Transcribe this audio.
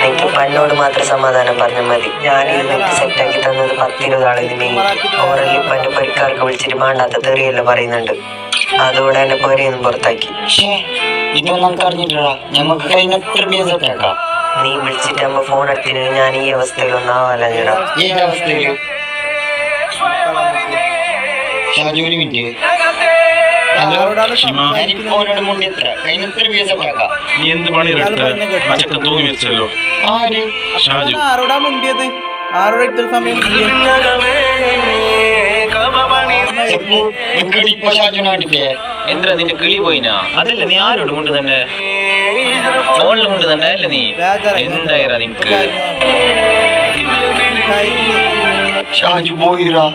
എനിക്ക് പന്നോട് മാത്രം സമാധാനം പറഞ്ഞാൽ മതി. ഞാൻ ഈ വ്യക്തി സെറ്റാക്കി തന്നത് 10-20 ആളിന് വേണ്ടി. ഓറല്ലി പന്റെ പരിക്കാർക്ക് വിളിച്ചിട്ട് മാണ്ടാത്ത തെറിയെല്ലാം പറയുന്നുണ്ട്. അതോടെ എന്നെ പോരെയൊന്നും പുറത്താക്കി. നീ വിളിച്ചിട്ട് അമ്മ ഫോൺ എടുത്തിന്. ഞാൻ ഈ അവസ്ഥയിലൊന്നും ആവാല ചേടാ. നീ എന്ത് പണി തൂങ്ങി വെച്ചല്ലോ. ഷാജു ആരോടാ മുണ്ടിയത്? ആരോടെ ഇത്ര സമയം എന്താ നിന്റെ കിളി പോയിനാ? അതല്ല നീ ആരോട് കൊണ്ട് തന്നെ ഫോണിൽ കൊണ്ട് തന്നെ അല്ലേ നീ? എന്തായിരാ നിനക്ക്? ഷാജു പോയിരാ.